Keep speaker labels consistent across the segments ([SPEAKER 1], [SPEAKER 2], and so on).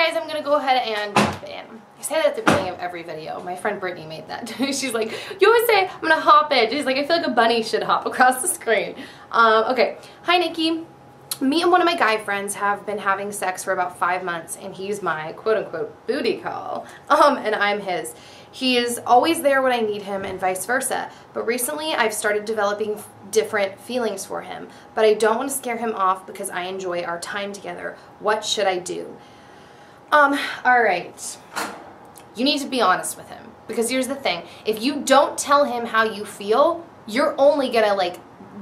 [SPEAKER 1] guys, I'm gonna go ahead and jump in. I say that at the beginning of every video. My friend Brittany made that. She's like, you always say, I'm gonna hop in. She's like, I feel like a bunny should hop across the screen. Okay, hi Nikki. Me and one of my guy friends have been having sex for about 5 months, and he's my quote-unquote booty call, and I'm his. He is always there when I need him and vice versa, but recently I've started developing different feelings for him, but I don't want to scare him off because I enjoy our time together. What should I do? Alright. You need to be honest with him, because here's the thing. If you don't tell him how you feel, you're only gonna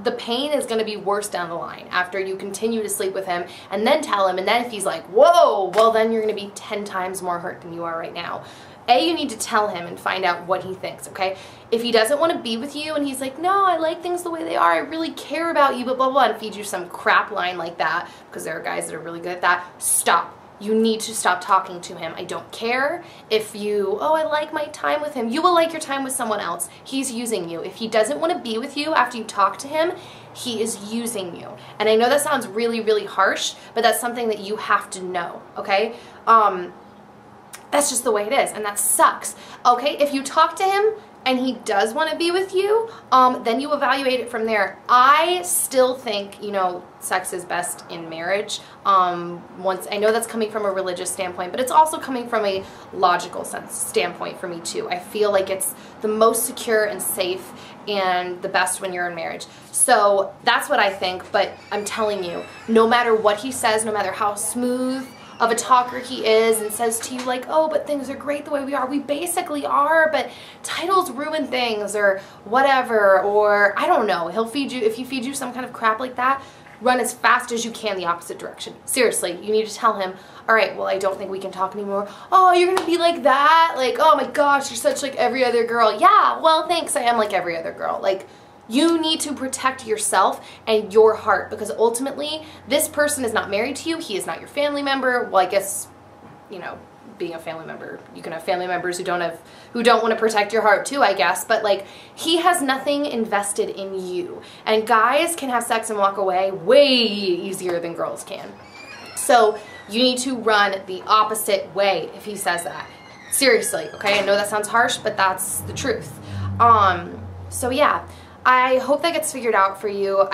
[SPEAKER 1] the pain is going to be worse down the line after you continue to sleep with him and then tell him, and then if he's like, whoa, well then you're going to be 10 times more hurt than you are right now. You need to tell him and find out what he thinks, okay? If he doesn't want to be with you and he's like, no, I like things the way they are, I really care about you, blah, blah, blah, and feed you some crap line like that, because there are guys that are really good at that, stop. You need to stop talking to him. I don't care if you, oh, I like my time with him. You will like your time with someone else. He's using you. If he doesn't want to be with you after you talk to him, he is using you. And I know that sounds really, really harsh, but that's something that you have to know, okay? That's just the way it is, and that sucks. Okay, if you talk to him and he does want to be with you, then you evaluate it from there. I still think, you know, sex is best in marriage. I know that's coming from a religious standpoint, but it's also coming from a logical standpoint for me too. I feel like it's the most secure and safe and the best when you're in marriage. So that's what I think, but I'm telling you, no matter what he says, no matter how smooth of a talker he is and says to you like, oh, but things are great the way we are. We basically are, but titles ruin things or whatever, or I don't know. He'll feed you, if he feeds you some kind of crap like that, run as fast as you can the opposite direction. Seriously, you need to tell him, all right, well, I don't think we can talk anymore. Oh, you're gonna be like that? Like, oh my gosh, you're such like every other girl. Yeah, well, thanks, I am like every other girl. Like, you need to protect yourself and your heart, because ultimately this person is not married to you. He is not your family member. Well, I guess, you know, being a family member, you can have family members who don't want to protect your heart too, I guess, but like, he has nothing invested in you. And guys can have sex and walk away way easier than girls can. So you need to run the opposite way if he says that. Seriously, okay? I know that sounds harsh, but that's the truth. So yeah, I hope that gets figured out for you.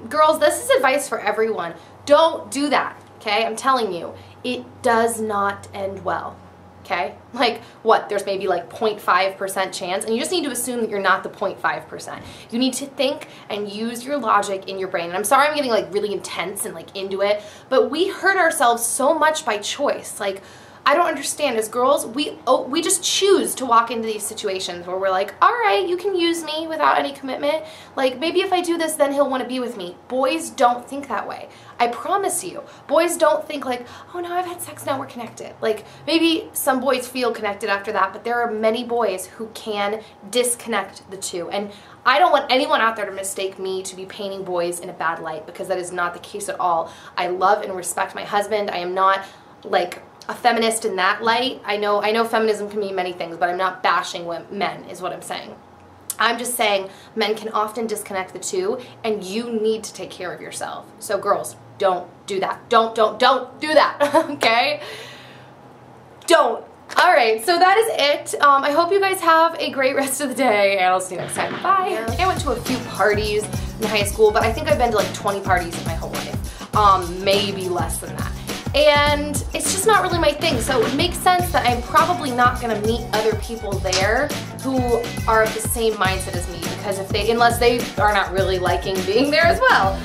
[SPEAKER 1] Girls, this is advice for everyone. Don't do that, okay? I'm telling you, it does not end well, okay? Like, what, there's maybe like 0.5% chance, and you just need to assume that you're not the 0.5%. You need to think and use your logic in your brain. And I'm sorry I'm getting like really intense and like into it, but we hurt ourselves so much by choice. Like, I don't understand. As girls, we just choose to walk into these situations where we're like, all right, you can use me without any commitment. Like, maybe if I do this, then he'll want to be with me. Boys don't think that way. I promise you. Boys don't think like, oh, now I've had sex, now we're connected. Like, maybe some boys feel connected after that, but there are many boys who can disconnect the two. And I don't want anyone out there to mistake me to be painting boys in a bad light, because that is not the case at all. I love and respect my husband. I am not like a feminist in that light. I know feminism can mean many things, but I'm not bashing men is what I'm saying. I'm just saying men can often disconnect the two, and you need to take care of yourself. So girls, don't do that. Don't do that, okay? Don't. Alright, so that is it. I hope you guys have a great rest of the day, and I'll see you next time. Bye. I went to a few parties in high school, but I think I've been to like 20 parties in my whole life. Maybe less than that. And it's just not really my thing, so it would make sense that I'm probably not going to meet other people there who are of the same mindset as me, because unless they are not really liking being there as well.